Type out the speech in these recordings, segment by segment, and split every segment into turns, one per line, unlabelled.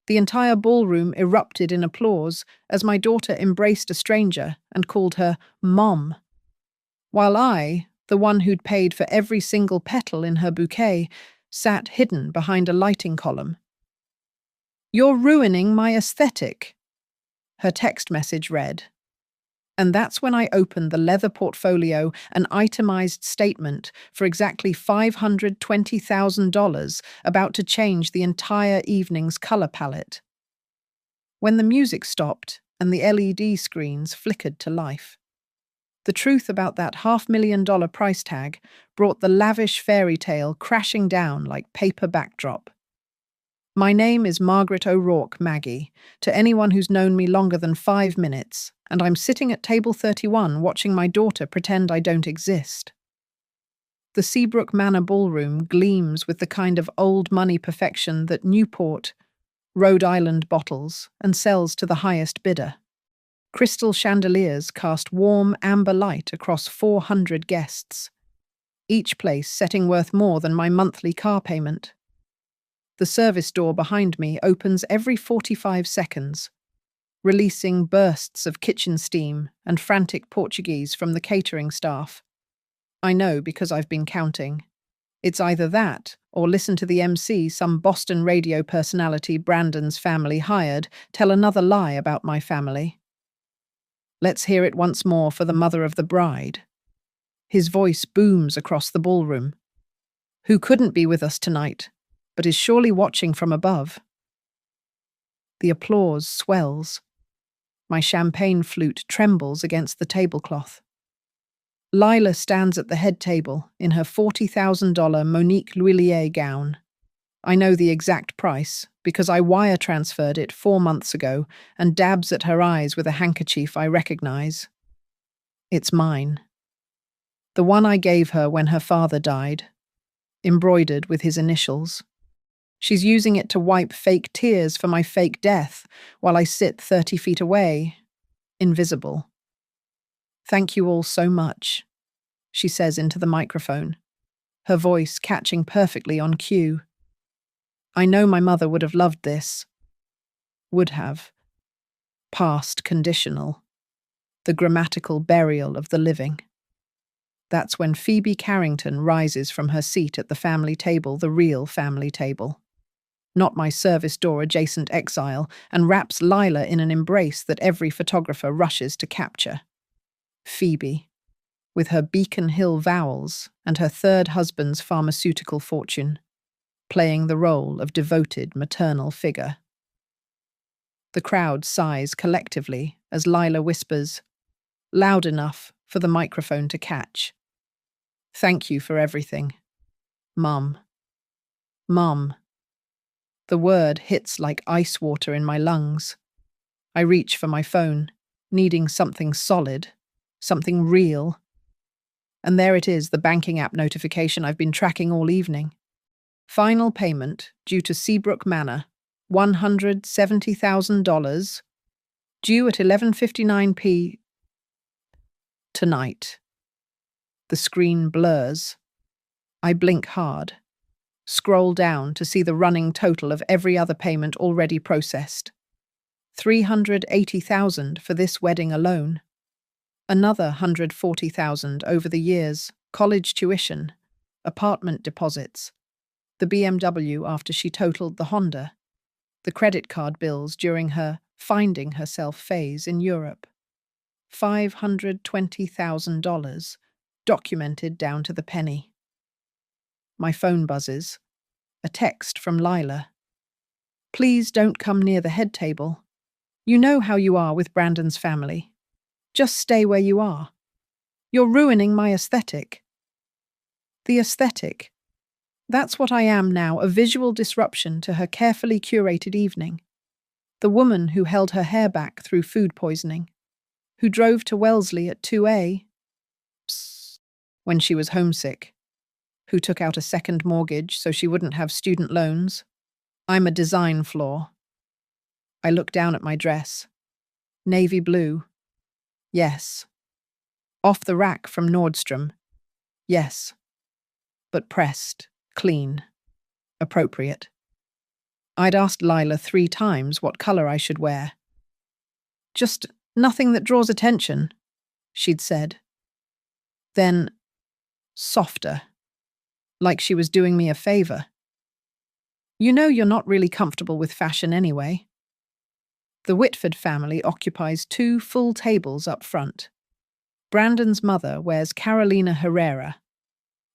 The entire ballroom erupted in applause as my daughter embraced a stranger and called her Mom, while I, the one who'd paid for every single petal in her bouquet, sat hidden behind a lighting column. "You're ruining my aesthetic," her text message read. And that's when I opened the leather portfolio, an itemized statement for exactly $520,000, about to change the entire evening's color palette. When the music stopped and the LED screens flickered to life, the truth about that $500,000 price tag brought the lavish fairy tale crashing down like paper backdrop. My name is Margaret O'Rourke Maggie, to anyone who's known me longer than 5 minutes, and I'm sitting at table 31 watching my daughter pretend I don't exist. The Seabrook Manor ballroom gleams with the kind of old money perfection that Newport, Rhode Island bottles and sells to the highest bidder. Crystal chandeliers cast warm amber light across 400 guests, each place setting worth more than my monthly car payment. The service door behind me opens every 45 seconds, releasing bursts of kitchen steam and frantic Portuguese from the catering staff. I know because I've been counting. It's either that or listen to the MC some Boston radio personality Brandon's family hired tell another lie about my family. Let's hear it once more for the mother of the bride. His voice booms across the ballroom. Who couldn't be with us tonight, but is surely watching from above. The applause swells. My champagne flute trembles against the tablecloth. Lila stands at the head table in her $40,000 Monique Lhuillier gown. I know the exact price because I wire transferred it 4 months ago, and dabs at her eyes with a handkerchief I recognize. It's mine. The one I gave her when her father died, embroidered with his initials. She's using it to wipe fake tears for my fake death while I sit 30 feet away, invisible. "Thank you all so much," she says into the microphone, her voice catching perfectly on cue. I know my mother would have loved this. Would have. Past conditional. The grammatical burial of the living. That's when Phoebe Carrington rises from her seat at the family table, the real family table. Not my service door adjacent exile, and wraps Lila in an embrace that every photographer rushes to capture. Phoebe, with her Beacon Hill vowels and her third husband's pharmaceutical fortune, playing the role of devoted maternal figure. The crowd sighs collectively as Lila whispers, loud enough for the microphone to catch, "Thank you for everything. Mum. Mum." The word hits like ice water in my lungs. I reach for my phone, needing something solid, something real. And there it is, the banking app notification I've been tracking all evening. Final payment due to Seabrook Manor, $170,000, due at 11:59 p. tonight. The screen blurs. I blink hard. Scroll down to see the running total of every other payment already processed. $380,000 for this wedding alone. Another $140,000 over the years, college tuition, apartment deposits, the BMW after she totaled the Honda, the credit card bills during her finding herself phase in Europe. $520,000, documented down to the penny. My phone buzzes. A text from Lila. "Please don't come near the head table. You know how you are with Brandon's family. Just stay where you are. You're ruining my aesthetic." The aesthetic. That's what I am now, a visual disruption to her carefully curated evening. The woman who held her hair back through food poisoning, who drove to Wellesley at 2 when she was homesick, who took out a second mortgage so she wouldn't have student loans. I'm a design flaw. I look down at my dress. Navy blue. Yes. Off the rack from Nordstrom. Yes. But pressed, clean, appropriate. I'd asked Lila 3 times what color I should wear. Just nothing that draws attention, she'd said. Then, softer, like she was doing me a favor. You know you're not really comfortable with fashion anyway. The Whitford family occupies 2 full tables up front. Brandon's mother wears Carolina Herrera.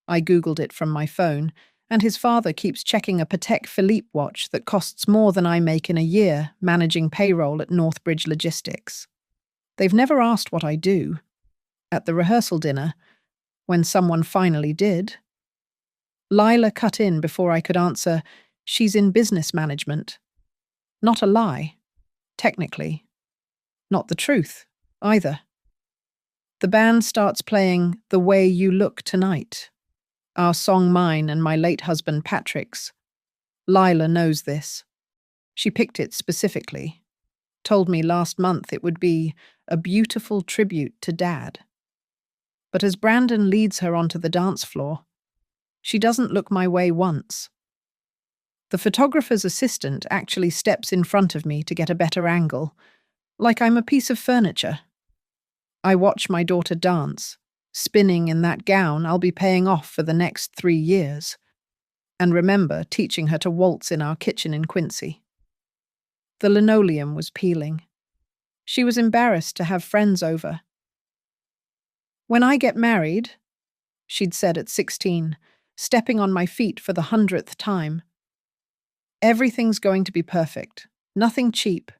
I googled it from my phone, and his father keeps checking a Patek Philippe watch that costs more than I make in a year managing payroll at Northbridge Logistics. They've never asked what I do. At the rehearsal dinner, when someone finally did, Lila cut in before I could answer, she's in business management. Not a lie, technically. Not the truth, either. The band starts playing The Way You Look Tonight, our song mine and my late husband Patrick's. Lila knows this. She picked it specifically. Told me last month it would be a beautiful tribute to Dad. But as Brandon leads her onto the dance floor, she doesn't look my way once. The photographer's assistant actually steps in front of me to get a better angle, like I'm a piece of furniture. I watch my daughter dance, spinning in that gown I'll be paying off for the next 3 years, and remember teaching her to waltz in our kitchen in Quincy. The linoleum was peeling. She was embarrassed to have friends over. When I get married, she'd said at 16, stepping on my feet for the 100th time, everything's going to be perfect, nothing cheap,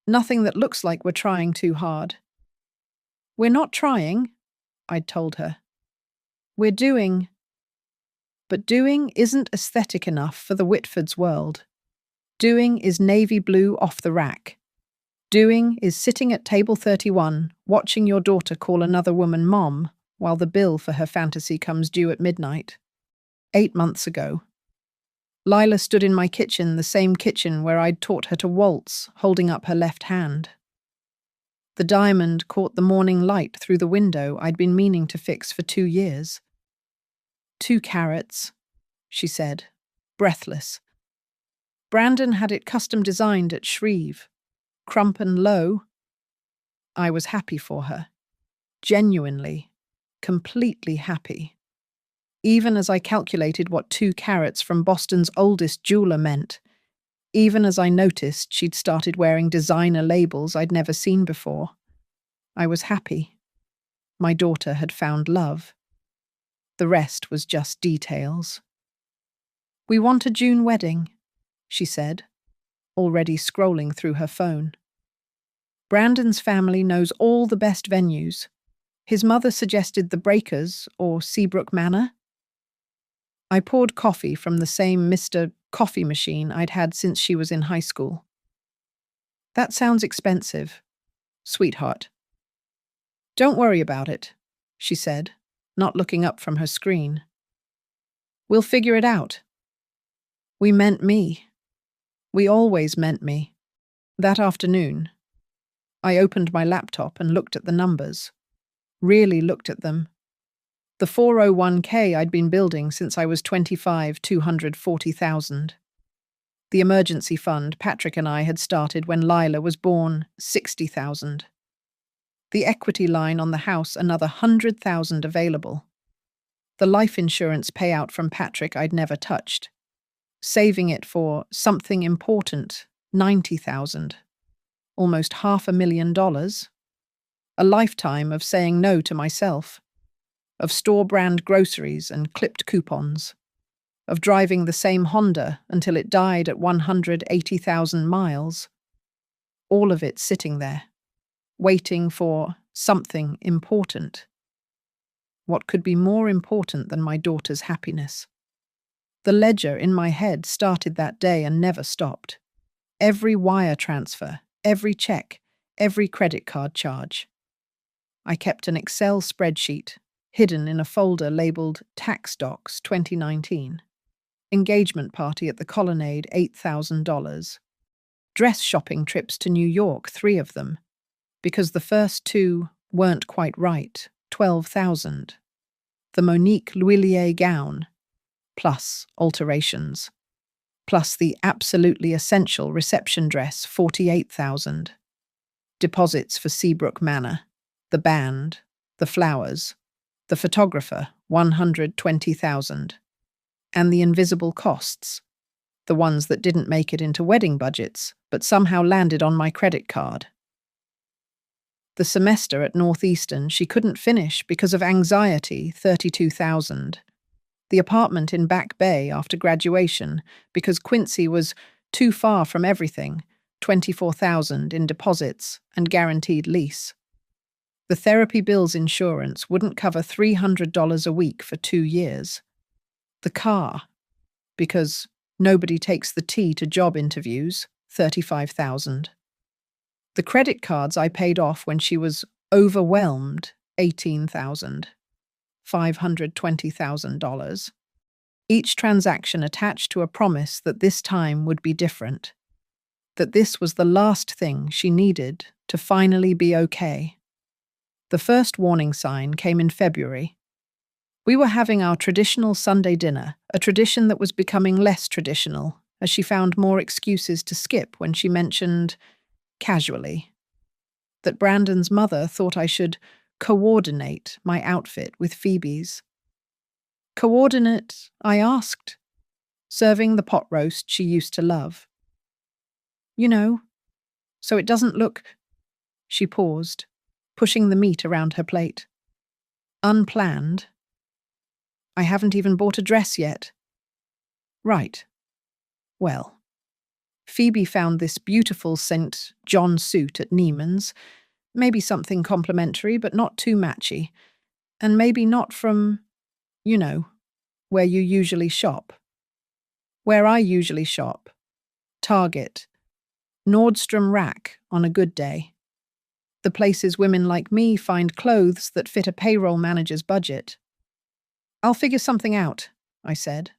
nothing that looks like we're trying too hard. We're not trying, I'd told her. We're doing. But doing isn't aesthetic enough for the Whitfords' world. Doing is navy blue off the rack. Doing is sitting at table 31, watching your daughter call another woman mom while the bill for her fantasy comes due at midnight. 8 months ago. Lila stood in my kitchen, the same kitchen where I'd taught her to waltz, holding up her left hand. The diamond caught the morning light through the window I'd been meaning to fix for 2 years. 2 carats, she said, breathless. Brandon had it custom designed at Shreve. Crump and low. I was happy for her. Genuinely, completely happy. Even as I calculated what 2 carats from Boston's oldest jeweler meant, even as I noticed she'd started wearing designer labels I'd never seen before. I was happy. My daughter had found love. The rest was just details. We want a June wedding, she said, already scrolling through her phone. Brandon's family knows all the best venues. His mother suggested the Breakers or Seabrook Manor. I poured coffee from the same Mr. Coffee machine I'd had since she was in high school. That sounds expensive, sweetheart. Don't worry about it, she said, not looking up from her screen. We'll figure it out. We meant me. We always meant me. That afternoon, I opened my laptop and looked at the numbers. Really looked at them. The 401k I'd been building since I was 25, 240,000. The emergency fund Patrick and I had started when Lila was born, 60,000. The equity line on the house, another 100,000 available. The life insurance payout from Patrick I'd never touched. Saving it for something important, 90,000. Almost $500,000. A lifetime of saying no to myself. Of store-brand groceries and clipped coupons, of driving the same Honda until it died at 180,000 miles. All of it sitting there, waiting for something important. What could be more important than my daughter's happiness? The ledger in my head started that day and never stopped. Every wire transfer, every check, every credit card charge. I kept an Excel spreadsheet, hidden in a folder labeled Tax Docs 2019. Engagement party at the Colonnade, $8,000. Dress shopping trips to New York, 3 of them. Because the first 2 weren't quite right, 12,000. The Monique Lhuillier gown, plus alterations. plus the absolutely essential reception dress, 48,000. Deposits for Seabrook Manor, the band, the flowers, the photographer, 120,000. And the invisible costs, the ones that didn't make it into wedding budgets, but somehow landed on my credit card. The semester at Northeastern she couldn't finish because of anxiety, 32,000. The apartment in Back Bay after graduation because Quincy was too far from everything, 24,000 in deposits and guaranteed lease. The therapy bills insurance wouldn't cover $300 a week for 2 years. The car, because nobody takes the T to job interviews, 35,000. The credit cards I paid off when she was overwhelmed, 18,000. $520,000. Each transaction attached to a promise that this time would be different. That this was the last thing she needed to finally be okay. The first warning sign came in February. We were having our traditional Sunday dinner, a tradition that was becoming less traditional, as she found more excuses to skip when she mentioned, casually, that Brandon's mother thought I should coordinate my outfit with Phoebe's. Coordinate, I asked, serving the pot roast she used to love. You know, so it doesn't look... She paused, pushing the meat around her plate. Unplanned. I haven't even bought a dress yet. Right. Well, Phoebe found this beautiful St. John suit at Neiman's, maybe something complimentary but not too matchy, and maybe not from, you know, where you usually shop. Where I usually shop. Target. Nordstrom Rack on a good day. The places women like me find clothes that fit a payroll manager's budget. I'll figure something out, I said.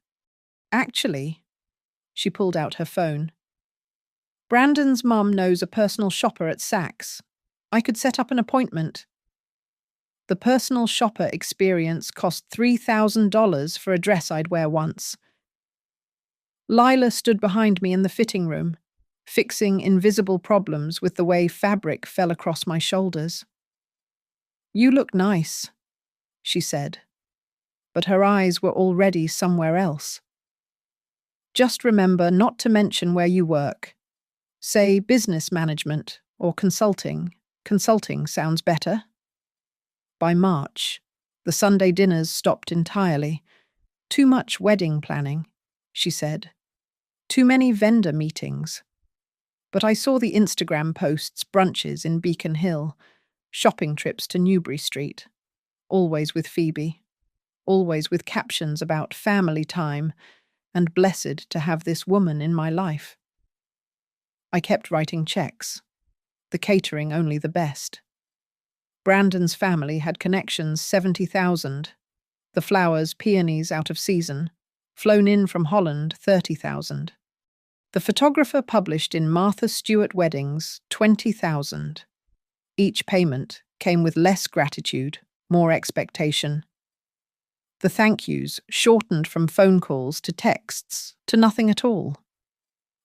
Actually, she pulled out her phone. Brandon's mum knows a personal shopper at Saks. I could set up an appointment. The personal shopper experience cost $3,000 for a dress I'd wear once. Lila stood behind me in the fitting room, fixing invisible problems with the way fabric fell across my shoulders. You look nice, she said, but her eyes were already somewhere else. Just remember not to mention where you work. Say business management or consulting. Consulting sounds better. By March, the Sunday dinners stopped entirely. Too much wedding planning, she said. Too many vendor meetings. But I saw the Instagram posts, brunches in Beacon Hill, shopping trips to Newbury Street, always with Phoebe, always with captions about family time and blessed to have this woman in my life. I kept writing checks, the catering only the best. Brandon's family had connections 70,000, the flowers, peonies out of season, flown in from Holland 30,000. The photographer published in Martha Stewart Weddings 20,000. Each payment came with less gratitude, more expectation. The thank yous shortened from phone calls to texts to nothing at all.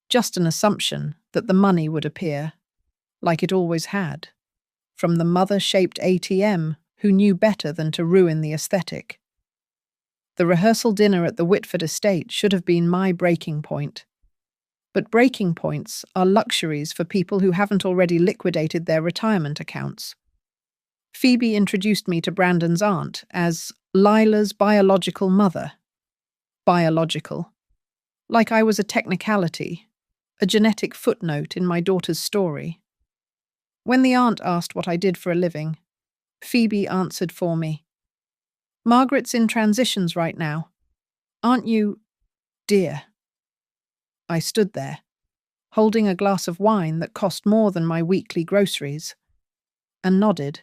Just an assumption that the money would appear, like it always had, from the mother-shaped ATM who knew better than to ruin the aesthetic. The rehearsal dinner at the Whitford estate should have been my breaking point. But breaking points are luxuries for people who haven't already liquidated their retirement accounts. Phoebe introduced me to Brandon's aunt as Lila's biological mother. Biological. Like I was a technicality, a genetic footnote in my daughter's story. When the aunt asked what I did for a living, Phoebe answered for me. Margaret's in transitions right now. Aren't you, dear? I stood there, holding a glass of wine that cost more than my weekly groceries, and nodded.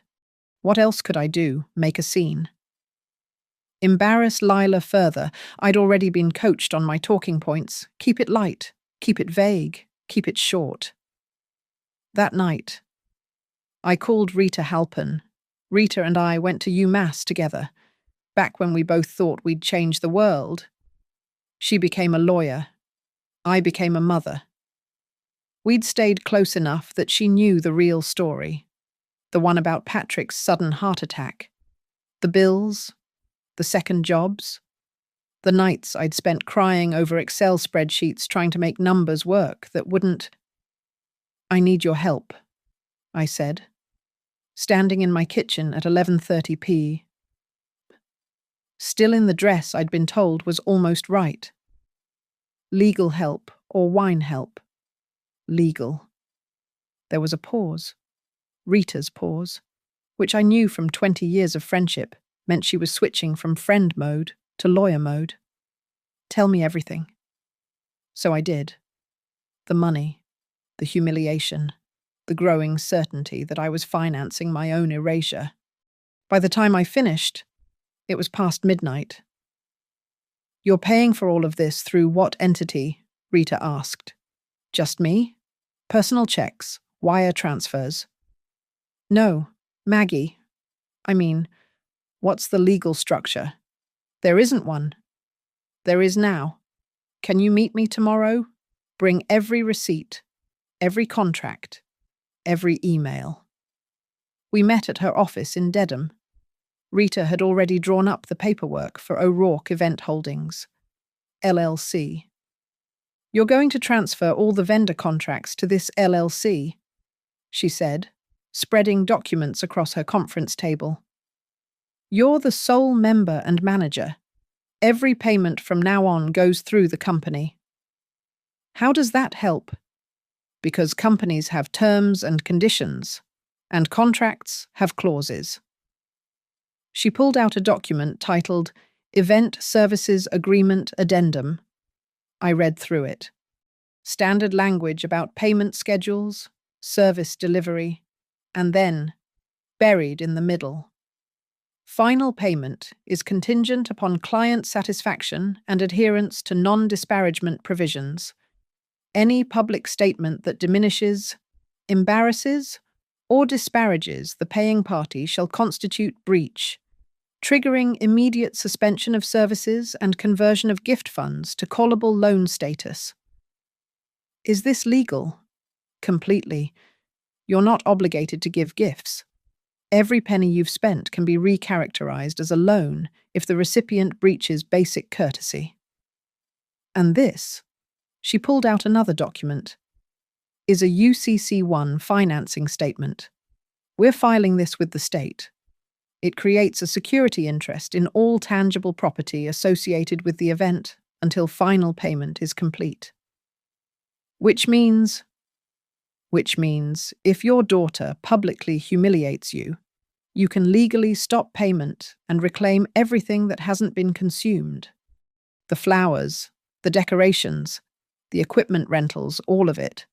What else could I do? Make a scene? Embarrass Lila further, I'd already been coached on my talking points. Keep it light, keep it vague, keep it short. That night, I called Rita Halpin. Rita and I went to UMass together, back when we both thought we'd change the world. She became a lawyer. I became a mother. We'd stayed close enough that she knew the real story, the one about Patrick's sudden heart attack, the bills, the second jobs, the nights I'd spent crying over Excel spreadsheets trying to make numbers work that wouldn't. I need your help, I said, standing in my kitchen at 11:30 p. Still in the dress I'd been told was almost right. Legal help or wine help. Legal. There was a pause. Rita's pause, which I knew from 20 years of friendship meant she was switching from friend mode to lawyer mode. Tell me everything. So I did. The money, the humiliation, the growing certainty that I was financing my own erasure. By the time I finished, it was past midnight. You're paying for all of this through what entity? Rita asked. Just me? Personal checks, wire transfers. No, Maggie. I mean, what's the legal structure? There isn't one. There is now. Can you meet me tomorrow? Bring every receipt, every contract, every email. We met at her office in Dedham. Rita had already drawn up the paperwork for O'Rourke Event Holdings, LLC. You're going to transfer all the vendor contracts to this LLC, she said, spreading documents across her conference table. You're the sole member and manager. Every payment from now on goes through the company. How does that help? Because companies have terms and conditions, and contracts have clauses. She pulled out a document titled Event Services Agreement Addendum. I read through it. Standard language about payment schedules, service delivery, and then, buried in the middle, final payment is contingent upon client satisfaction and adherence to non-disparagement provisions. Any public statement that diminishes, embarrasses, or disparages the paying party shall constitute breach, triggering immediate suspension of services and conversion of gift funds to callable loan status. Is this legal? Completely. You're not obligated to give gifts. Every penny you've spent can be recharacterized as a loan if the recipient breaches basic courtesy. And this, she pulled out another document, is a UCC1 financing statement. We're filing this with the state. It creates a security interest in all tangible property associated with the event until final payment is complete. Which means if your daughter publicly humiliates you, you can legally stop payment and reclaim everything that hasn't been consumed. The flowers, the decorations, the equipment rentals, all of it.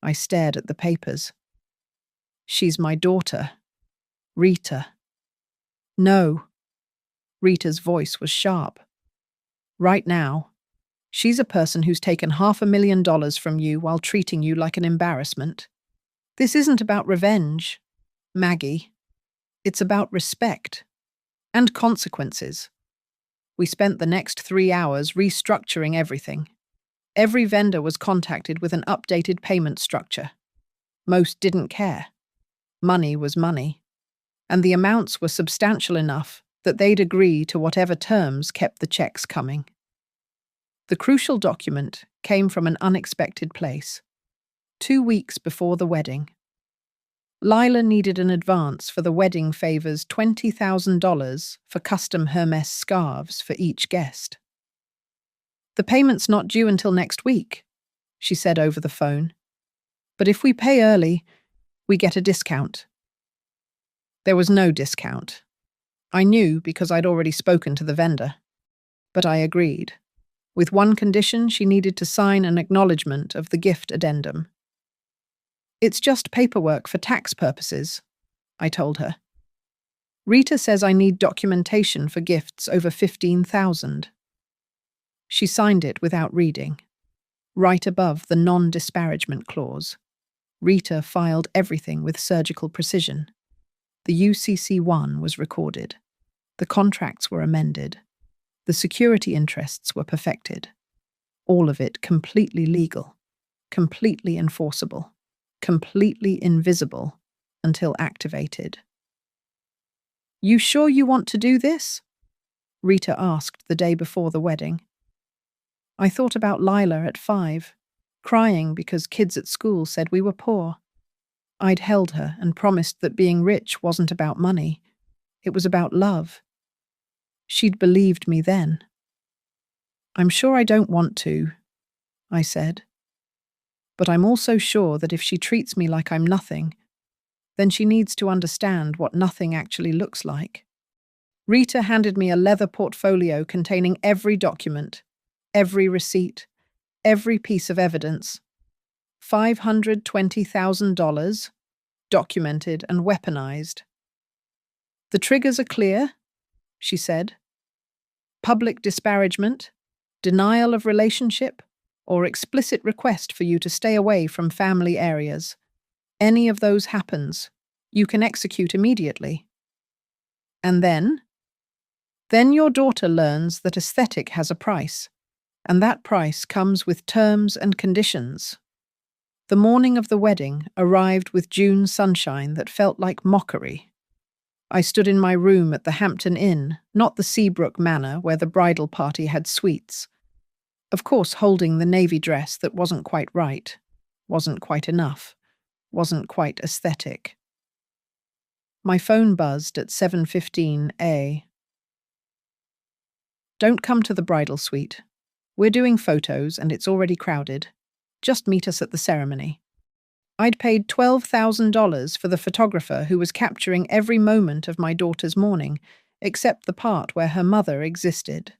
I stared at the papers. She's my daughter. Rita. No. Rita's voice was sharp. Right now, she's a person who's taken $500,000 from you while treating you like an embarrassment. This isn't about revenge, Maggie. It's about respect and consequences. We spent the next 3 hours restructuring everything. Every vendor was contacted with an updated payment structure. Most didn't care. Money was money, and the amounts were substantial enough that they'd agree to whatever terms kept the checks coming. The crucial document came from an unexpected place. 2 weeks before the wedding. Lila needed an advance for the wedding favors $20,000 for custom Hermes scarves for each guest. The payment's not due until next week, she said over the phone. But if we pay early, we get a discount. There was no discount. I knew because I'd already spoken to the vendor. But I agreed. With one condition, she needed to sign an acknowledgement of the gift addendum. It's just paperwork for tax purposes, I told her. Rita says I need documentation for gifts over $15,000. She signed it without reading. Right above the non-disparagement clause, Rita filed everything with surgical precision. The UCC1 was recorded. The contracts were amended. The security interests were perfected. All of it completely legal, completely enforceable, completely invisible until activated. "You sure you want to do this?" Rita asked the day before the wedding. I thought about Lila at 5, crying because kids at school said we were poor. I'd held her and promised that being rich wasn't about money. It was about love. She'd believed me then. "I'm sure I don't want to," I said. "But I'm also sure that if she treats me like I'm nothing, then she needs to understand what nothing actually looks like." Rita handed me a leather portfolio containing every document, every receipt, every piece of evidence. $520,000, documented and weaponized. "The triggers are clear," she said. "Public disparagement, denial of relationship, or explicit request for you to stay away from family areas. Any of those happens, you can execute immediately. And then your daughter learns that aesthetic has a price, and that price comes with terms and conditions." The morning of the wedding arrived with June sunshine that felt like mockery. I stood in my room at the Hampton Inn, not the Seabrook Manor where the bridal party had suites. Of course, holding the navy dress that wasn't quite right, wasn't quite enough, wasn't quite aesthetic. My phone buzzed at 7:15 a.m. "Don't come to the bridal suite. We're doing photos and it's already crowded. Just meet us at the ceremony." I'd paid $12,000 for the photographer who was capturing every moment of my daughter's mourning, except the part where her mother existed.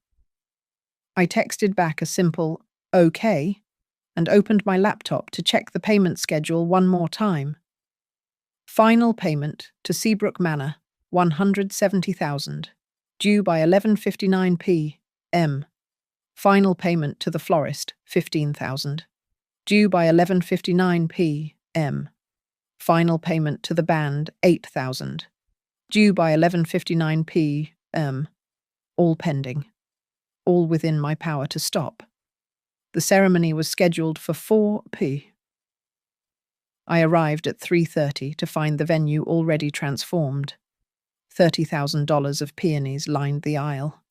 I texted back a simple, "Okay," and opened my laptop to check the payment schedule one more time. Final payment to Seabrook Manor, $170,000, due by 11:59 p.m. Final payment to the florist, $15,000, due by 11:59 p.m. Final payment to the band, $8,000, due by 11:59 p.m. All pending. All within my power to stop. The ceremony was scheduled for 4 p.m. I arrived at 3:30 to find the venue already transformed. $30,000 of peonies lined the aisle.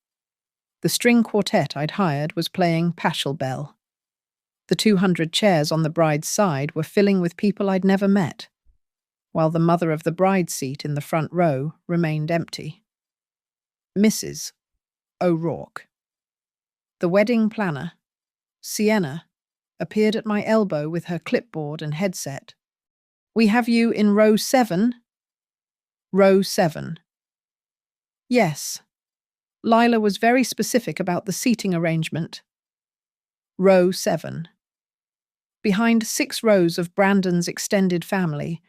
The string quartet I'd hired was playing Pachelbel. The 200 chairs on the bride's side were filling with people I'd never met, while the mother of the bride's seat in the front row remained empty. Mrs. O'Rourke. The wedding planner, Sienna, appeared at my elbow with her clipboard and headset. "We have you in row 7? Row 7. Yes. Lila was very specific about the seating arrangement. Row 7. Behind 6 rows of Brandon's extended family,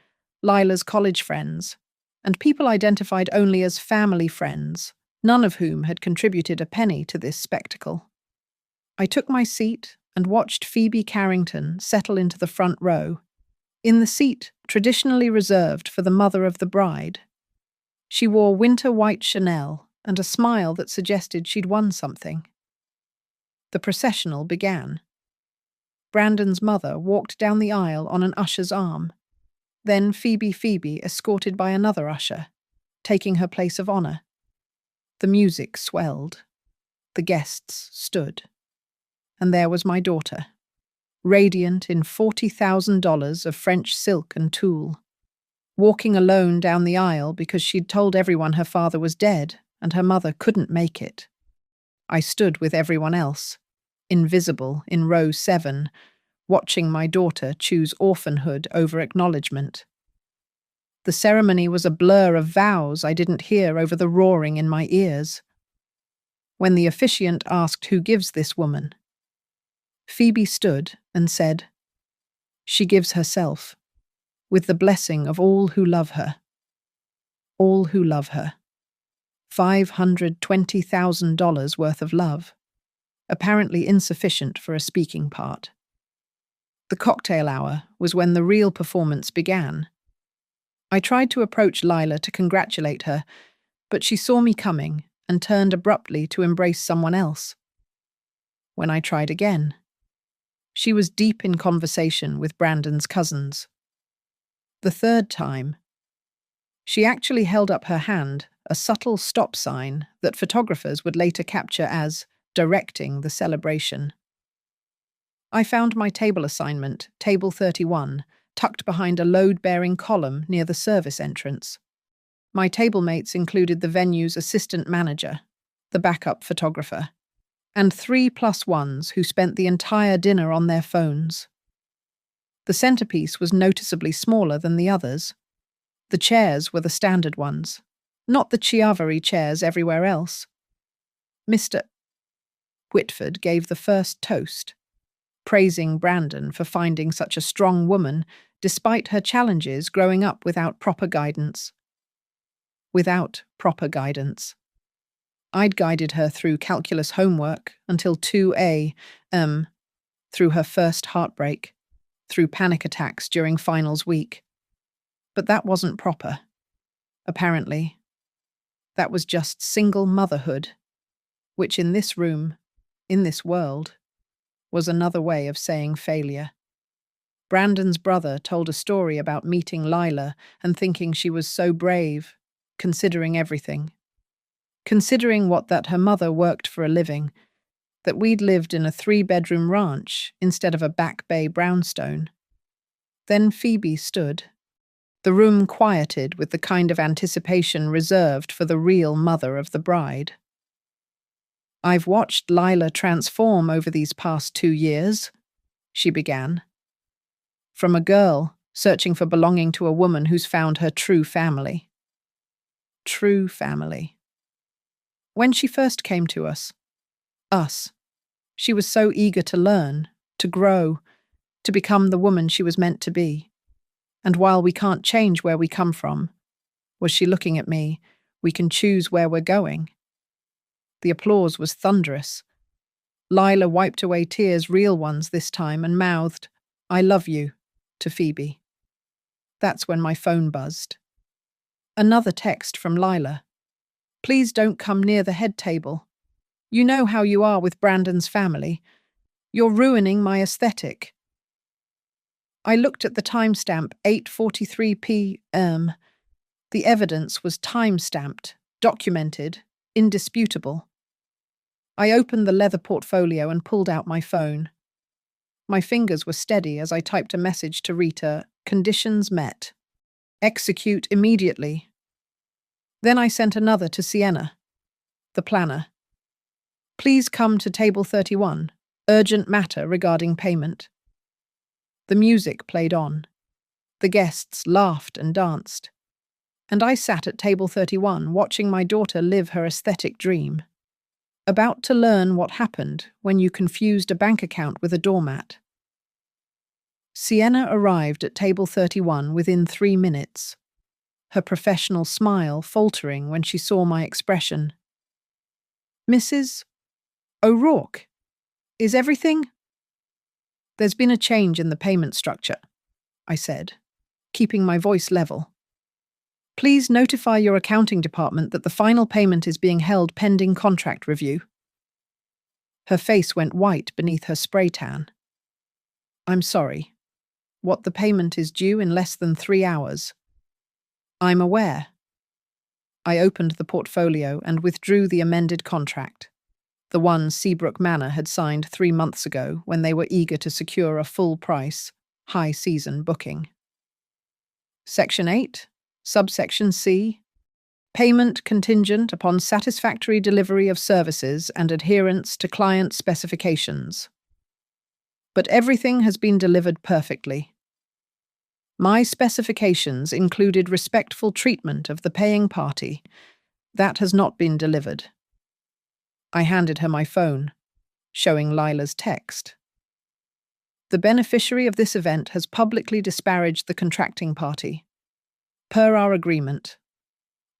Lila's college friends, and people identified only as family friends, none of whom had contributed a penny to this spectacle. I took my seat and watched Phoebe Carrington settle into the front row, in the seat traditionally reserved for the mother of the bride. She wore winter white Chanel and a smile that suggested she'd won something. The processional began. Brandon's mother walked down the aisle on an usher's arm. Then Phoebe escorted by another usher, taking her place of honor. The music swelled. The guests stood. And there was my daughter, radiant in $40,000 of French silk and tulle, walking alone down the aisle because she'd told everyone her father was dead and her mother couldn't make it. I stood with everyone else, invisible in row 7, watching my daughter choose orphanhood over acknowledgement. The ceremony was a blur of vows I didn't hear over the roaring in my ears. When the officiant asked who gives this woman, Phoebe stood and said, "She gives herself, with the blessing of all who love her. All who love her." $520,000 worth of love, apparently insufficient for a speaking part. The cocktail hour was when the real performance began. I tried to approach Lila to congratulate her, but she saw me coming and turned abruptly to embrace someone else. When I tried again, She was deep in conversation with Brandon's cousins. The third time, she actually held up her hand, a subtle stop sign that photographers would later capture as directing the celebration. I found my table assignment, table 31, tucked behind a load-bearing column near the service entrance. My table mates included the venue's assistant manager, the backup photographer, and 3+1s who spent the entire dinner on their phones. The centerpiece was noticeably smaller than the others. The chairs were the standard ones, not the Chiavari chairs everywhere else. Mr. Whitford gave the first toast, praising Brandon for finding such a strong woman despite her challenges growing up without proper guidance. Without proper guidance. I'd guided her through calculus homework until 2A, through her first heartbreak, through panic attacks during finals week. But that wasn't proper. Apparently, that was just single motherhood, which in this room, in this world, was another way of saying failure. Brandon's brother told a story about meeting Lila and thinking she was so brave, considering everything. Considering that her mother worked for a living, that we'd lived in a 3-bedroom ranch instead of a Back Bay brownstone. Then Phoebe stood. The room quieted with the kind of anticipation reserved for the real mother of the bride. "I've watched Lila transform over these past 2 years," she began. "From a girl searching for belonging to a woman who's found her true family." True family. When she first came to us, she was so eager to learn, to grow, to become the woman she was meant to be. And while we can't change where we come from, was she looking at me, we can choose where we're going. The applause was thunderous. Lila wiped away tears, real ones this time, and mouthed, "I love you," to Phoebe. That's when my phone buzzed. Another text from Lila. "Please don't come near the head table. You know how you are with Brandon's family. You're ruining my aesthetic." I looked at the timestamp, 8:43 p.m. The evidence was time-stamped, documented, indisputable. I opened the leather portfolio and pulled out my phone. My fingers were steady as I typed a message to Rita, "Conditions met. Execute immediately." Then I sent another to Sienna, the planner. "Please come to table 31. Urgent matter regarding payment." The music played on. The guests laughed and danced. And I sat at table 31 watching my daughter live her aesthetic dream. About to learn what happened when you confused a bank account with a doormat. Sienna arrived at table 31 within 3 minutes, her professional smile faltering when she saw my expression. "Mrs. O'Rourke, is everything?" "There's been a change in the payment structure," I said, keeping my voice level. "Please notify your accounting department that the final payment is being held pending contract review." Her face went white beneath her spray tan. "I'm sorry. What, the payment is due in less than 3 hours?" "I'm aware." I opened the portfolio and withdrew the amended contract, the one Seabrook Manor had signed 3 months ago when they were eager to secure a full-price, high-season booking. Section 8, subsection C, payment contingent upon satisfactory delivery of services and adherence to client specifications. But everything has been delivered perfectly. My specifications included respectful treatment of the paying party. That has not been delivered. I handed her my phone, showing Lila's text. "The beneficiary of this event has publicly disparaged the contracting party. Per our agreement,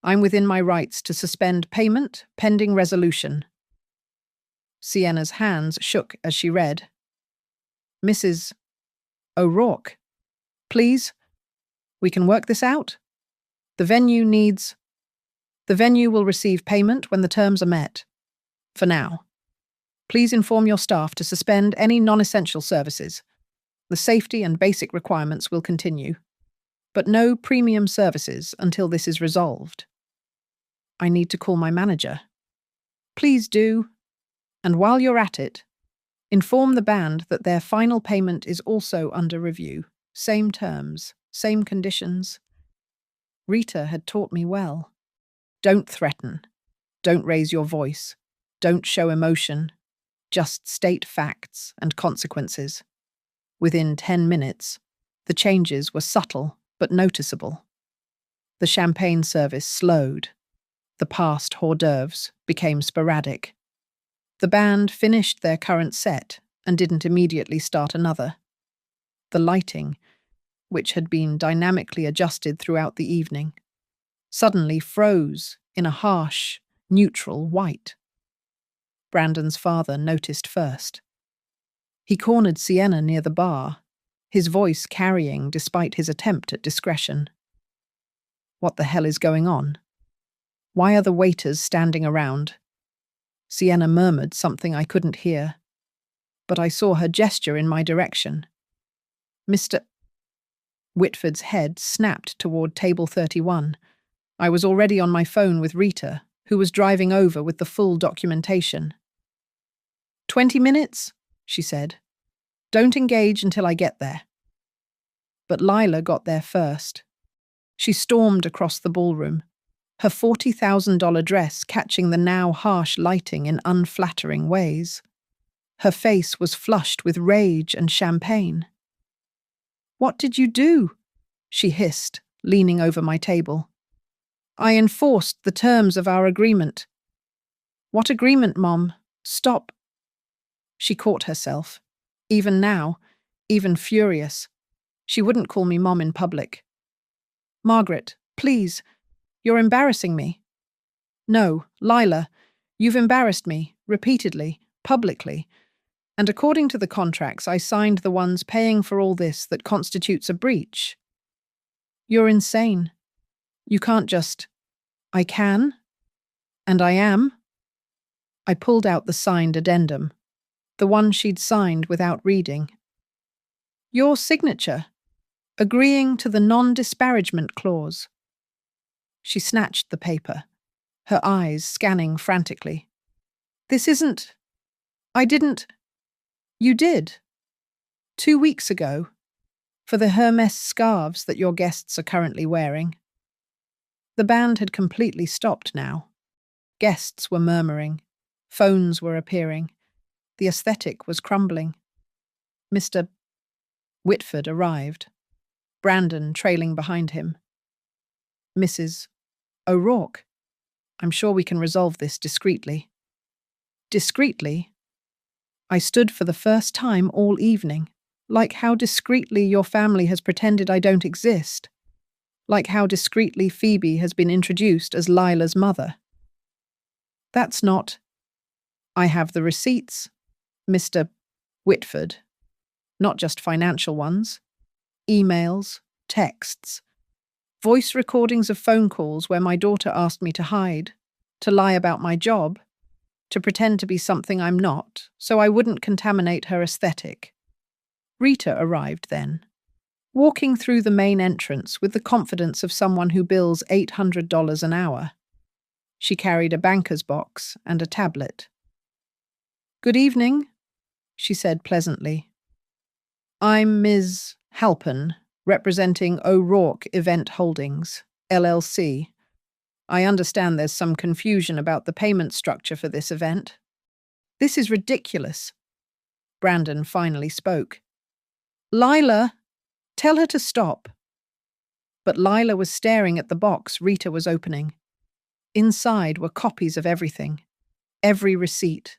I'm within my rights to suspend payment pending resolution." Sienna's hands shook as she read. "Mrs. O'Rourke, please, we can work this out. The venue will receive payment when the terms are met. For now." Please inform your staff to suspend any non-essential services. The safety and basic requirements will continue, but no premium services until this is resolved. I need to call my manager. Please do. And while you're at it, inform the band that their final payment is also under review. Same terms, same conditions. Rita had taught me well. Don't threaten. Don't raise your voice. Don't show emotion. Just state facts and consequences. Within 10 minutes, the changes were subtle but noticeable. The champagne service slowed. The past hors d'oeuvres became sporadic. The band finished their current set and didn't immediately start another. The lighting, which had been dynamically adjusted throughout the evening, suddenly froze in a harsh, neutral white. Brandon's father noticed first. He cornered Sienna near the bar, his voice carrying despite his attempt at discretion. What the hell is going on? Why are the waiters standing around? Sienna murmured something I couldn't hear, but I saw her gesture in my direction. Mr. Whitford's head snapped toward table 31. I was already on my phone with Rita, who was driving over with the full documentation. 20 minutes, she said. Don't engage until I get there. But Lila got there first. She stormed across the ballroom, her $40,000 dress catching the now harsh lighting in unflattering ways. Her face was flushed with rage and champagne. What did you do? She hissed, leaning over my table. I enforced the terms of our agreement. What agreement, Mom? Stop. She caught herself. Even now, even furious, she wouldn't call me Mom in public. Margaret, please, you're embarrassing me. No, Lila, you've embarrassed me, repeatedly, publicly, and according to the contracts I signed the ones paying for all this that constitutes a breach. You're insane. You can't just... I can, and I am. I pulled out the signed addendum, the one she'd signed without reading. Your signature, agreeing to the non-disparagement clause. She snatched the paper, her eyes scanning frantically. This isn't... I didn't... You did. 2 weeks ago, for the Hermes scarves that your guests are currently wearing. The band had completely stopped now. Guests were murmuring. Phones were appearing. The aesthetic was crumbling. Mr. Whitford arrived, Brandon trailing behind him. Mrs. O'Rourke, I'm sure we can resolve this discreetly. Discreetly? I stood for the first time all evening, like how discreetly your family has pretended I don't exist, like how discreetly Phoebe has been introduced as Lila's mother. That's not... I have the receipts, Mr. Whitford. Not just financial ones. Emails, texts, voice recordings of phone calls where my daughter asked me to hide, to lie about my job, to pretend to be something I'm not, so I wouldn't contaminate her aesthetic. Rita arrived then, walking through the main entrance with the confidence of someone who bills $800 an hour. She carried a banker's box and a tablet. Good evening, she said pleasantly. I'm Ms. Halpin, representing O'Rourke Event Holdings, LLC. I understand there's some confusion about the payment structure for this event. This is ridiculous. Brandon finally spoke. Lila, tell her to stop. But Lila was staring at the box Rita was opening. Inside were copies of everything. Every receipt.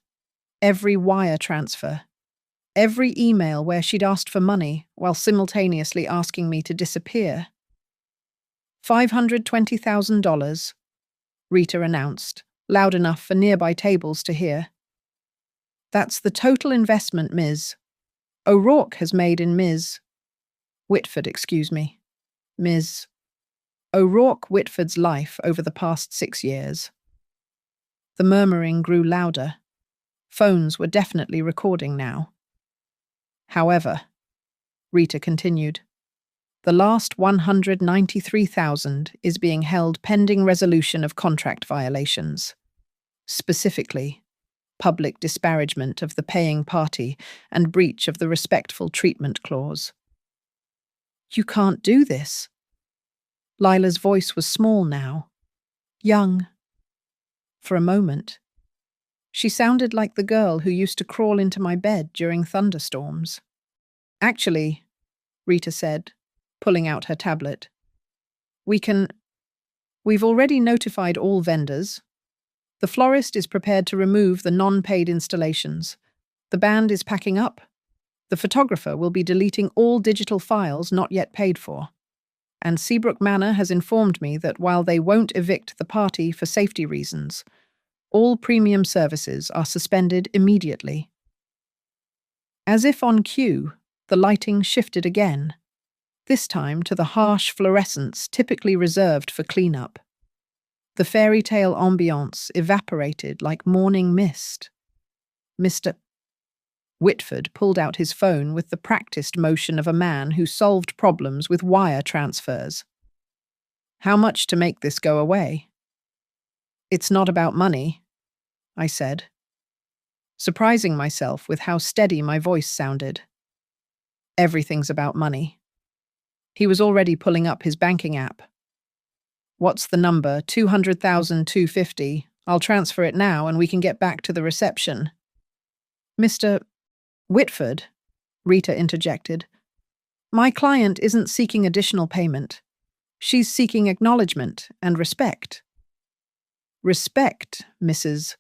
Every wire transfer. Every email where she'd asked for money while simultaneously asking me to disappear. $520,000, Rita announced, loud enough for nearby tables to hear. That's the total investment Ms. O'Rourke has made in Ms. Whitford, Ms. O'Rourke Whitford's life over the past 6 years. The murmuring grew louder. Phones were definitely recording now. However, Rita continued, the last 193,000 is being held pending resolution of contract violations. Specifically, public disparagement of the paying party and breach of the respectful treatment clause. You can't do this. Lila's voice was small now, young. For a moment, she sounded like the girl who used to crawl into my bed during thunderstorms. Actually, Rita said, pulling out her tablet, we've already notified all vendors. The florist is prepared to remove the non-paid installations. The band is packing up. The photographer will be deleting all digital files not yet paid for. And Seabrook Manor has informed me that while they won't evict the party for safety reasons, all premium services are suspended immediately. As if on cue, the lighting shifted again, this time to the harsh fluorescence typically reserved for cleanup. The fairy tale ambiance evaporated like morning mist. Mr. Whitford pulled out his phone with the practiced motion of a man who solved problems with wire transfers. How much to make this go away? It's not about money, I said, surprising myself with how steady my voice sounded. Everything's about money. He was already pulling up his banking app. What's the number? 200,250. I'll transfer it now and we can get back to the reception. Mr. Whitford, Rita interjected. My client isn't seeking additional payment. She's seeking acknowledgement and respect. Respect, Mrs.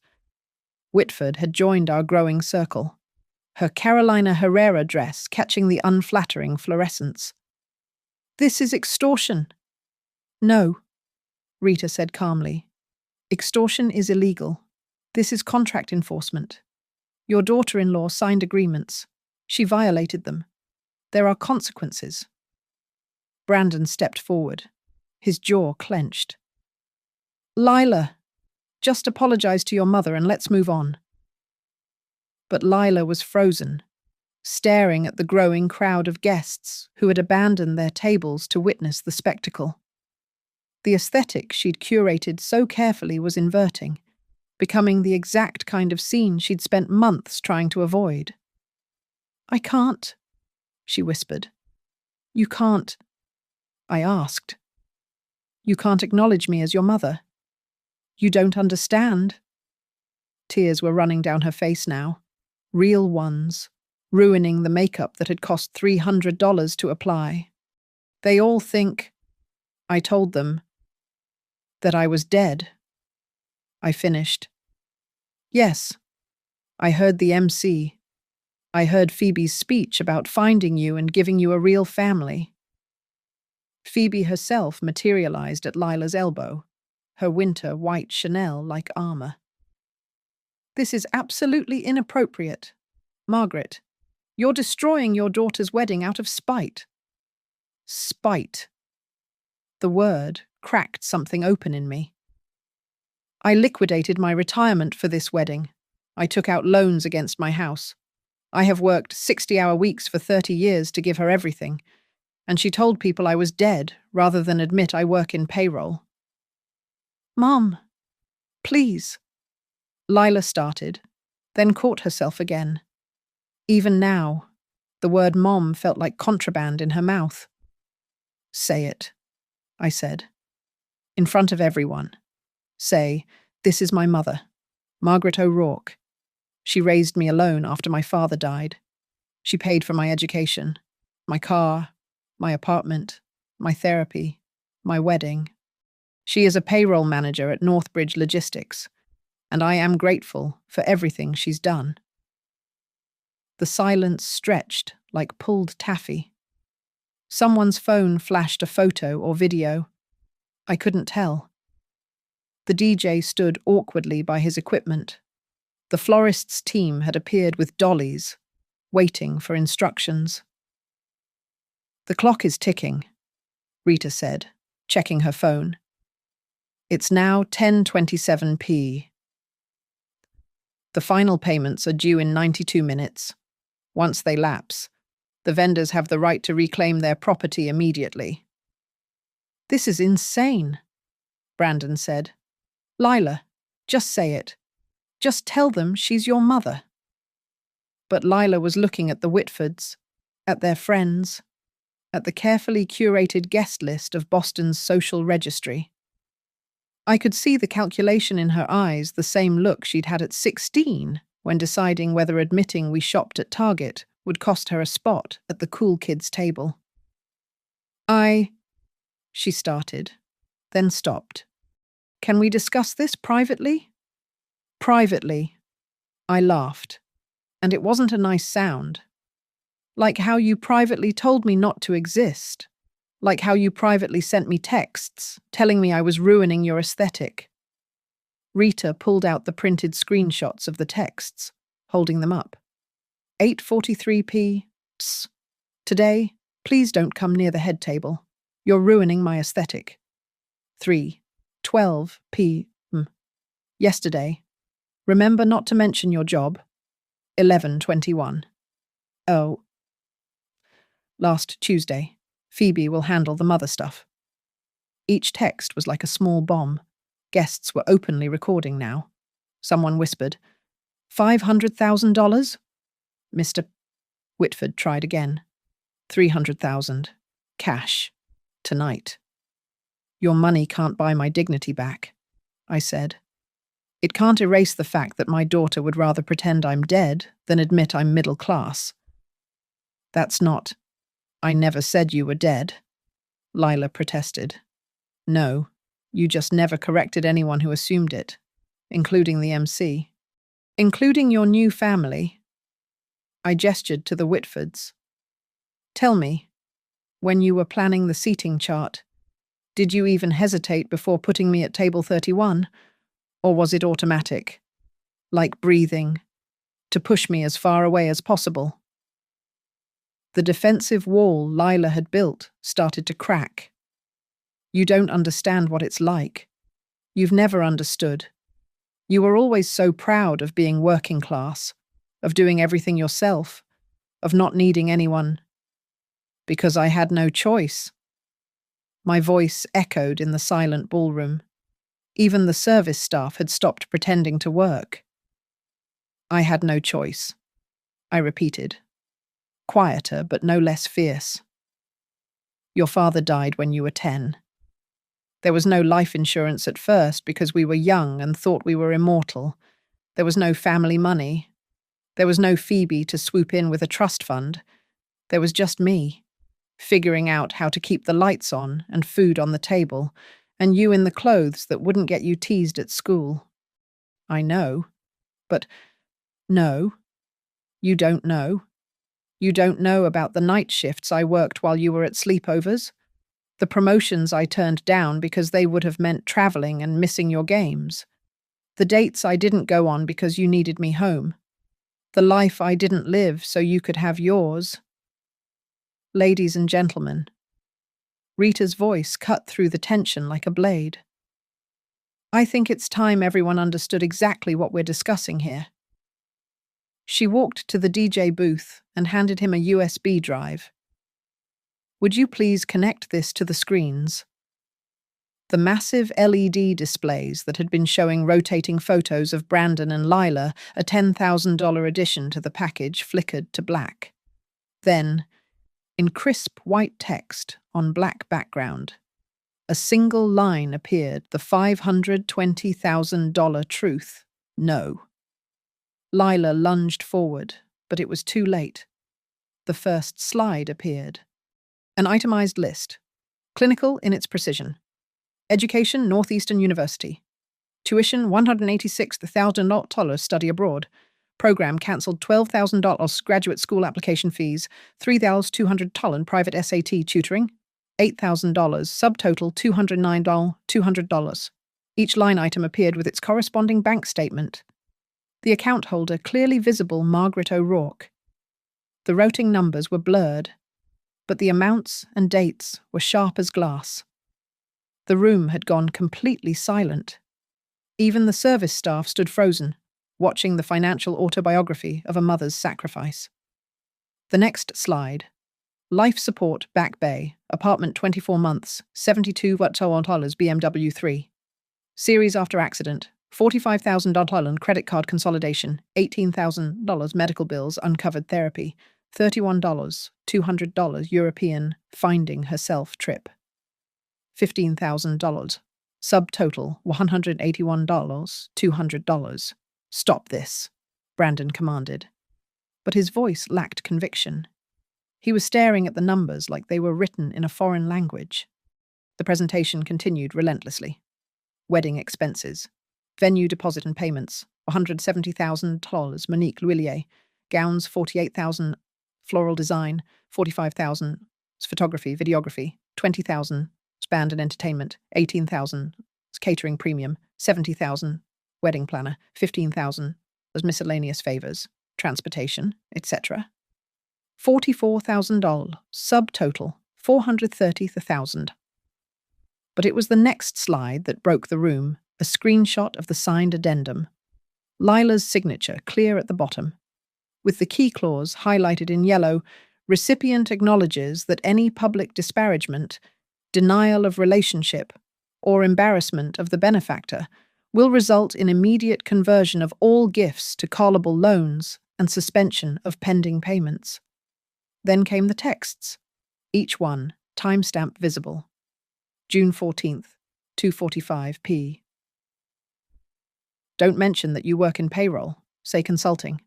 Whitford had joined our growing circle, her Carolina Herrera dress catching the unflattering fluorescence. This is extortion. No, Rita said calmly. Extortion is illegal. This is contract enforcement. Your daughter-in-law signed agreements. She violated them. There are consequences. Brandon stepped forward, his jaw clenched. Lila, just apologize to your mother and let's move on. But Lila was frozen, staring at the growing crowd of guests who had abandoned their tables to witness the spectacle. The aesthetic she'd curated so carefully was inverting, becoming the exact kind of scene she'd spent months trying to avoid. I can't, she whispered. You can't, I asked. You can't acknowledge me as your mother. You don't understand. Tears were running down her face now, real ones, ruining the makeup that had cost $300 to apply. They all think, I told them, that I was dead. I finished. Yes, I heard the MC. I heard Phoebe's speech about finding you and giving you a real family. Phoebe herself materialized at Lila's elbow, her winter white Chanel like armor. This is absolutely inappropriate. Margaret, you're destroying your daughter's wedding out of spite. Spite. The word cracked something open in me. I liquidated my retirement for this wedding. I took out loans against my house. I have worked 60-hour weeks for 30 years to give her everything, and she told people I was dead rather than admit I work in payroll. Mom, please. Lila started, then caught herself again. Even now, the word mom felt like contraband in her mouth. Say it, I said. In front of everyone. Say, this is my mother, Margaret O'Rourke. She raised me alone after my father died. She paid for my education, my car, my apartment, my therapy, my wedding. She is a payroll manager at Northbridge Logistics, and I am grateful for everything she's done. The silence stretched like pulled taffy. Someone's phone flashed a photo or video. I couldn't tell. The DJ stood awkwardly by his equipment. The florist's team had appeared with dollies, waiting for instructions. The clock is ticking, Rita said, checking her phone. It's now 10:27 p. The final payments are due in 92 minutes. Once they lapse, the vendors have the right to reclaim their property immediately. This is insane, Brandon said. Lila, just say it. Just tell them she's your mother. But Lila was looking at the Whitfords, at their friends, at the carefully curated guest list of Boston's social registry. I could see the calculation in her eyes, the same look she'd had at 16 when deciding whether admitting we shopped at Target would cost her a spot at the cool kids' table. She started, then stopped. Can we discuss this privately? Privately. I laughed, and it wasn't a nice sound. Like how you privately told me not to exist. Like how you privately sent me texts telling me I was ruining your aesthetic. Rita pulled out the printed screenshots of the texts, holding them up. 8:43 p. Psst. Today, please don't come near the head table. You're ruining my aesthetic. 3:12 p.m. Yesterday. Remember not to mention your job. 11:21. Oh. Last Tuesday. Phoebe will handle the mother stuff. Each text was like a small bomb. Guests were openly recording now. Someone whispered, $500,000? Mr. Whitford tried again. 300,000. Cash. Tonight. Your money can't buy my dignity back, I said. It can't erase the fact that my daughter would rather pretend I'm dead than admit I'm middle class. That's not... I never said you were dead, Lila protested. No, you just never corrected anyone who assumed it, including the MC. Including your new family. I gestured to the Whitfords. Tell me, when you were planning the seating chart, did you even hesitate before putting me at table 31? Or was it automatic? Like breathing, to push me as far away as possible? The defensive wall Lila had built started to crack. You don't understand what it's like. You've never understood. You were always so proud of being working class, of doing everything yourself, of not needing anyone. Because I had no choice. My voice echoed in the silent ballroom. Even the service staff had stopped pretending to work. I had no choice, I repeated. Quieter, but no less fierce. Your father died when you were 10. There was no life insurance at first because we were young and thought we were immortal. There was no family money. There was no Phoebe to swoop in with a trust fund. There was just me, figuring out how to keep the lights on and food on the table, and you in the clothes that wouldn't get you teased at school. I know. But no, you don't know. You don't know about the night shifts I worked while you were at sleepovers, the promotions I turned down because they would have meant traveling and missing your games, the dates I didn't go on because you needed me home, the life I didn't live so you could have yours. Ladies and gentlemen, Rita's voice cut through the tension like a blade. I think it's time everyone understood exactly what we're discussing here. She walked to the DJ booth and handed him a USB drive. Would you please connect this to the screens? The massive LED displays that had been showing rotating photos of Brandon and Lila, a $10,000 addition to the package, flickered to black. Then, in crisp white text on black background, a single line appeared, the $520,000 truth, no. Lila lunged forward, but it was too late. The first slide appeared. An itemized list. Clinical in its precision. Education, Northeastern University. Tuition, $186,000 study abroad. Program cancelled $12,000 graduate school application fees, $3,200 private SAT tutoring, $8,000, subtotal $209. Each line item appeared with its corresponding bank statement. The account holder clearly visible Margaret O'Rourke. The routing numbers were blurred, but the amounts and dates were sharp as glass. The room had gone completely silent. Even the service staff stood frozen, watching the financial autobiography of a mother's sacrifice. The next slide. Life support, Back Bay, apartment 24 months, $72,000 BMW 3. Series after accident, $45,000 credit card consolidation, $18,000 medical bills, uncovered therapy, $31, $200 European finding herself trip, $15,000. Subtotal, $181, $200. Stop this, Brandon commanded. But his voice lacked conviction. He was staring at the numbers like they were written in a foreign language. The presentation continued relentlessly. Wedding expenses. Venue deposit and payments, $170,000, Monique L'Huillier. Gowns, $48,000. Floral design, $45,000. Photography, videography, $20,000. Band and entertainment, $18,000. Catering premium, $70,000. Wedding planner, $15,000. As miscellaneous favors, transportation, etc. $44,000. Subtotal, $430,000. But it was the next slide that broke the room, a screenshot of the signed addendum. Lila's signature clear at the bottom. With the key clause highlighted in yellow, recipient acknowledges that any public disparagement, denial of relationship, or embarrassment of the benefactor will result in immediate conversion of all gifts to callable loans and suspension of pending payments. Then came the texts, each one timestamp visible. June 14th, 2:45 p. Don't mention that you work in payroll, say consulting.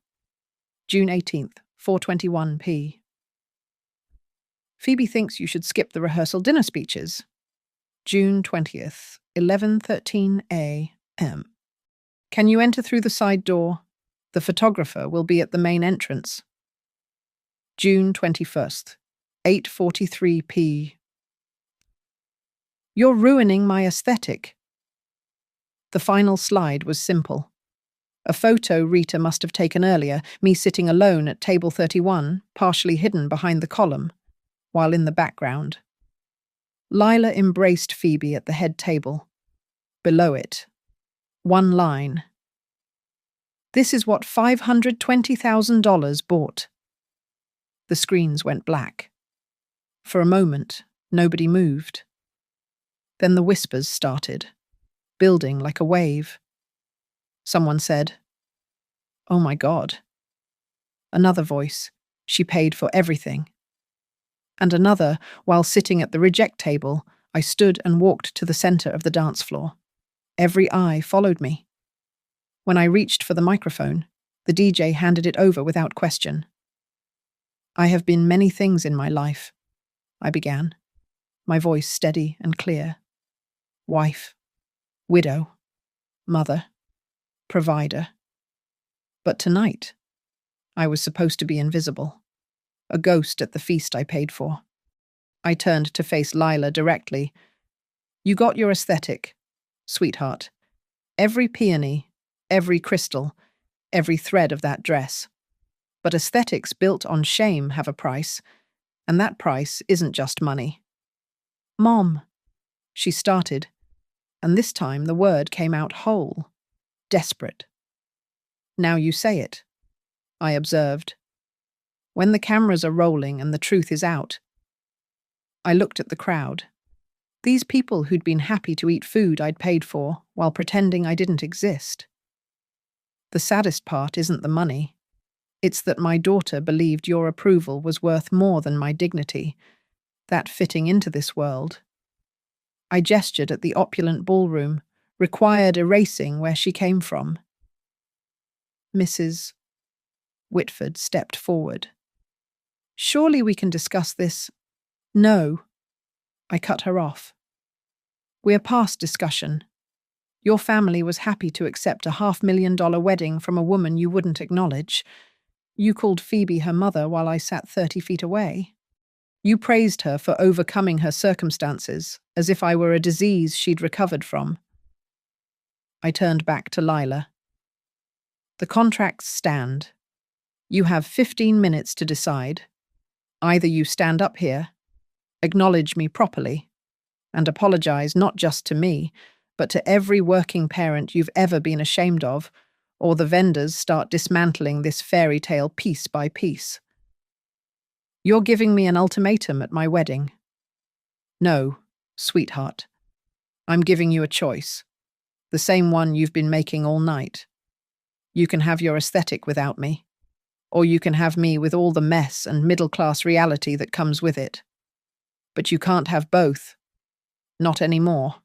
June 18th, 4:21 p. Phoebe thinks you should skip the rehearsal dinner speeches. June 20th, 11:13 a.m. Can you enter through the side door? The photographer will be at the main entrance. June 21st, 8:43 p. You're ruining my aesthetic. The final slide was simple. A photo Rita must have taken earlier, me sitting alone at table 31, partially hidden behind the column, while in the background. Lila embraced Phoebe at the head table. Below it, one line. This is what $520,000 bought. The screens went black. For a moment, nobody moved. Then the whispers started, building like a wave. Someone said, "Oh my God." Another voice, "She paid for everything." And another, while sitting at the reject table, I stood and walked to the center of the dance floor. Every eye followed me. When I reached for the microphone, the DJ handed it over without question. I have been many things in my life, I began, my voice steady and clear. Wife, widow, mother, provider. But tonight, I was supposed to be invisible, a ghost at the feast I paid for. I turned to face Lila directly. You got your aesthetic, sweetheart. Every peony, every crystal, every thread of that dress. But aesthetics built on shame have a price, and that price isn't just money. Mom, she started, and this time the word came out whole, desperate. Now you say it, I observed. When the cameras are rolling and the truth is out. I looked at the crowd. These people who'd been happy to eat food I'd paid for while pretending I didn't exist. The saddest part isn't the money. It's that my daughter believed your approval was worth more than my dignity, that fitting into this world. I gestured at the opulent ballroom, required erasing where she came from. Mrs. Whitford stepped forward. Surely we can discuss this. No. I cut her off. We're past discussion. Your family was happy to accept a $500,000 wedding from a woman you wouldn't acknowledge. You called Phoebe her mother while I sat 30 feet away. You praised her for overcoming her circumstances, as if I were a disease she'd recovered from. I turned back to Lila. The contracts stand. You have 15 minutes to decide. Either you stand up here, acknowledge me properly, and apologize not just to me, but to every working parent you've ever been ashamed of, or the vendors start dismantling this fairy tale piece by piece. You're giving me an ultimatum at my wedding. No, sweetheart. I'm giving you a choice. The same one you've been making all night. You can have your aesthetic without me, or you can have me with all the mess and middle-class reality that comes with it. But you can't have both. Not anymore.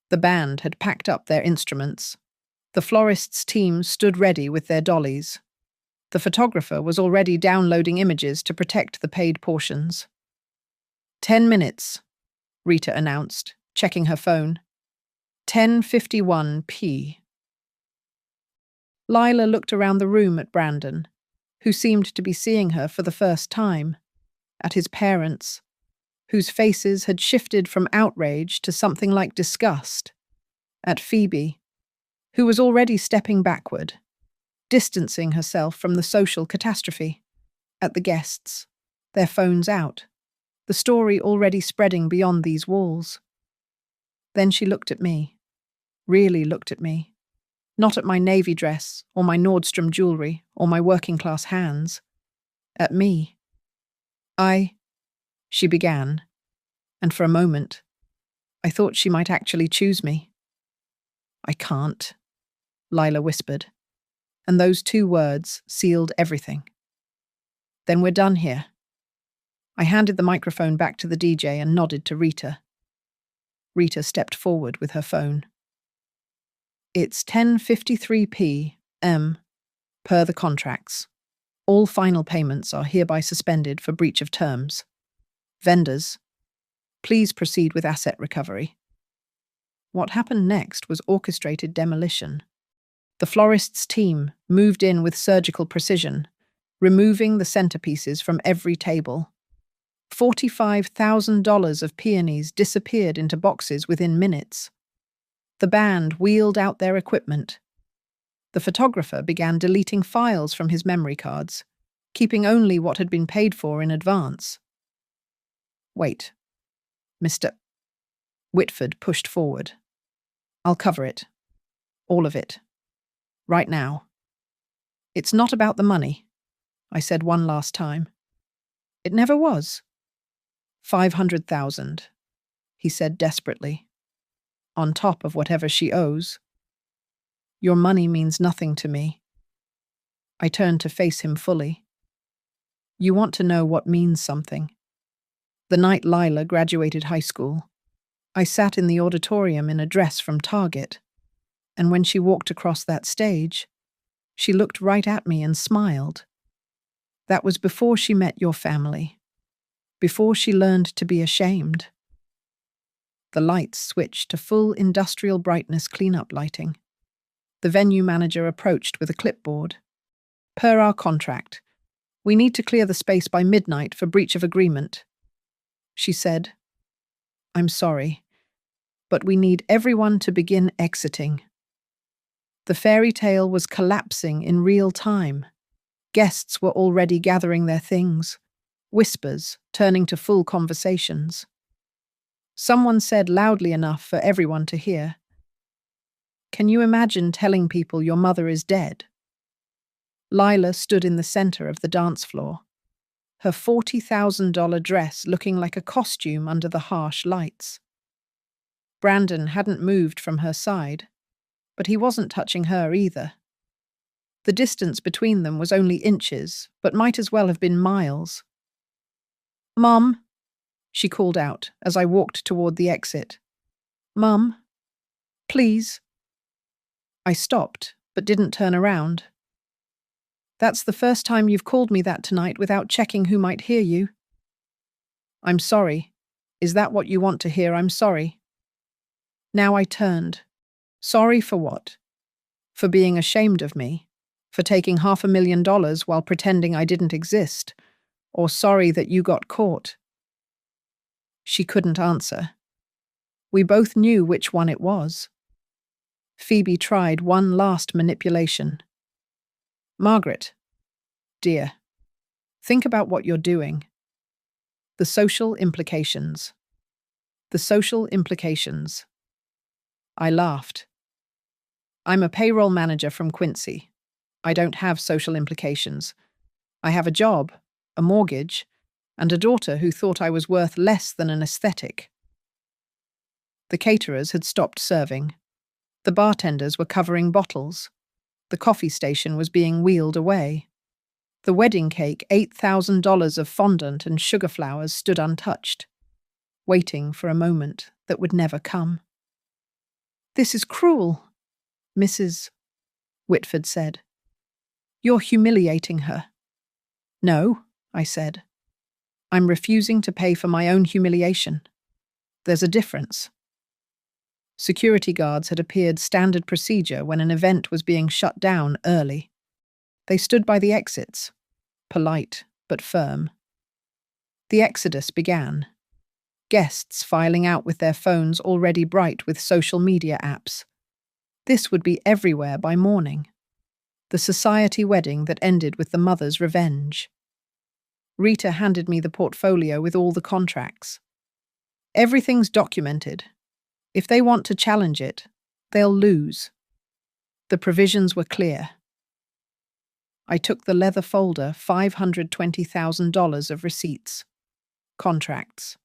The band had packed up their instruments. The florist's team stood ready with their dollies. The photographer was already downloading images to protect the paid portions. 10 minutes, Rita announced, checking her phone. 10:51 p. Lila looked around the room at Brandon, who seemed to be seeing her for the first time, at his parents, whose faces had shifted from outrage to something like disgust, at Phoebe, who was already stepping backward, distancing herself from the social catastrophe, at the guests, their phones out, the story already spreading beyond these walls. Then she looked at me, really looked at me, not at my navy dress or my Nordstrom jewelry or my working-class hands, at me. She began, and for a moment, I thought she might actually choose me. I can't, Lila whispered, and those two words sealed everything. Then we're done here. I handed the microphone back to the DJ and nodded to Rita. Rita stepped forward with her phone. It's 10:53 p.m. per the contracts. All final payments are hereby suspended for breach of terms. Vendors, please proceed with asset recovery. What happened next was orchestrated demolition. The florist's team moved in with surgical precision, removing the centerpieces from every table. $45,000 of peonies disappeared into boxes within minutes. The band wheeled out their equipment. The photographer began deleting files from his memory cards, keeping only what had been paid for in advance. Wait, Mr. Whitford pushed forward. I'll cover it. All of it. Right now. It's not about the money, I said one last time. It never was. 500,000, he said desperately. On top of whatever she owes. Your money means nothing to me. I turned to face him fully. You want to know what means something. The night Lila graduated high school, I sat in the auditorium in a dress from Target, and when she walked across that stage, she looked right at me and smiled. That was before she met your family, before she learned to be ashamed. The lights switched to full industrial brightness cleanup lighting. The venue manager approached with a clipboard. Per our contract, we need to clear the space by midnight for breach of agreement. She said, I'm sorry, but we need everyone to begin exiting. The fairy tale was collapsing in real time. Guests were already gathering their things, whispers turning to full conversations. Someone said loudly enough for everyone to hear, Can you imagine telling people your mother is dead? Lila stood in the center of the dance floor, her $40,000 dress looking like a costume under the harsh lights. Brandon hadn't moved from her side, but he wasn't touching her either. The distance between them was only inches, but might as well have been miles. Mum, she called out as I walked toward the exit. Mum, please. I stopped, but didn't turn around. That's the first time you've called me that tonight without checking who might hear you. I'm sorry. Is that what you want to hear? I'm sorry. Now I turned. Sorry for what? For being ashamed of me? For taking $500,000 while pretending I didn't exist? Or sorry that you got caught? She couldn't answer. We both knew which one it was. Phoebe tried one last manipulation. Margaret, dear, think about what you're doing. The social implications. The social implications. I laughed. I'm a payroll manager from Quincy. I don't have social implications. I have a job, a mortgage, and a daughter who thought I was worth less than an aesthetic. The caterers had stopped serving. The bartenders were covering bottles. The coffee station was being wheeled away. The wedding cake, $8,000 of fondant and sugar flowers stood untouched, waiting for a moment that would never come. "This is cruel," Mrs. Whitford said. "You're humiliating her." "No," I said. "I'm refusing to pay for my own humiliation. There's a difference." Security guards had appeared standard procedure when an event was being shut down early. They stood by the exits, polite but firm. The exodus began, guests filing out with their phones already bright with social media apps. This would be everywhere by morning. The society wedding that ended with the mother's revenge. Rita handed me the portfolio with all the contracts. "Everything's documented. If they want to challenge it, they'll lose." The provisions were clear. I took the leather folder, $520,000 of receipts, contracts,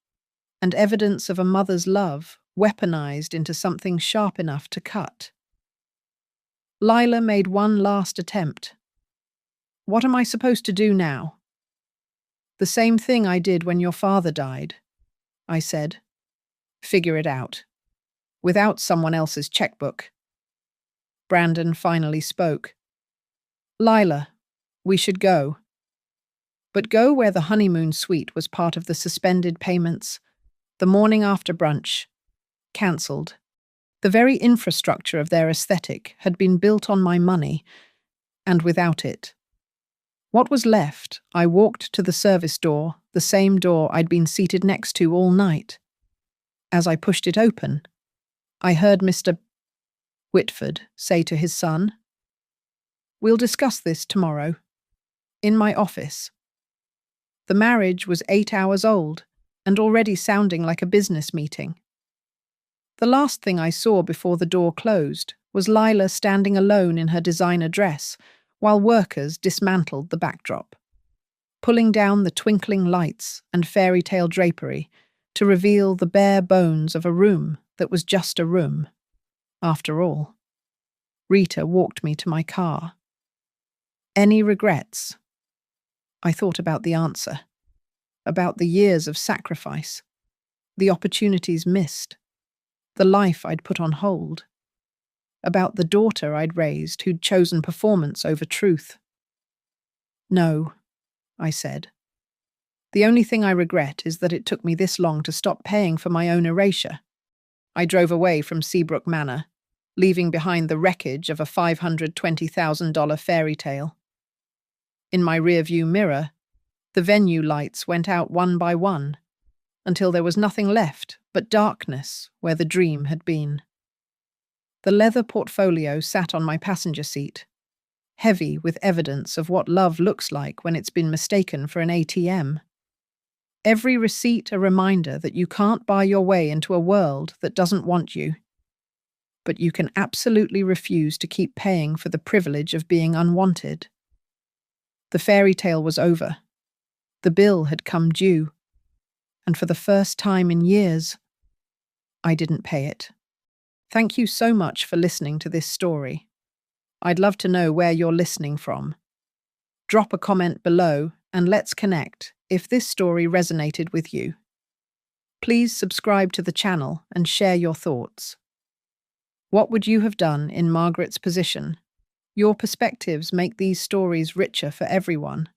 and evidence of a mother's love weaponized into something sharp enough to cut. Lila made one last attempt. "What am I supposed to do now?" "The same thing I did when your father died," I said. "Figure it out. Without someone else's checkbook." Brandon finally spoke. "Lila, we should go. But go where the honeymoon suite was part of the suspended payments, the morning after brunch, cancelled. The very infrastructure of their aesthetic had been built on my money, and without it. What was left, I walked to the service door, the same door I'd been seated next to all night. As I pushed it open, I heard Mr. Whitford say to his son, "We'll discuss this tomorrow. In my office." The marriage was 8 hours old and already sounding like a business meeting. The last thing I saw before the door closed was Lila standing alone in her designer dress while workers dismantled the backdrop, pulling down the twinkling lights and fairy tale drapery to reveal the bare bones of a room that was just a room, after all. Rita walked me to my car. "Any regrets?" I thought about the answer, about the years of sacrifice, the opportunities missed, the life I'd put on hold, about the daughter I'd raised who'd chosen performance over truth. "No," I said. "The only thing I regret is that it took me this long to stop paying for my own erasure." I drove away from Seabrook Manor, leaving behind the wreckage of a $520,000 fairy tale. In my rearview mirror, the venue lights went out one by one, until there was nothing left but darkness where the dream had been. The leather portfolio sat on my passenger seat, heavy with evidence of what love looks like when it's been mistaken for an ATM. Every receipt a reminder that you can't buy your way into a world that doesn't want you. But you can absolutely refuse to keep paying for the privilege of being unwanted. The fairy tale was over. The bill had come due. And for the first time in years, I didn't pay it. Thank you so much for listening to this story. I'd love to know where you're listening from. Drop a comment below and let's connect if this story resonated with you. Please subscribe to the channel and share your thoughts. What would you have done in Margaret's position? Your perspectives make these stories richer for everyone.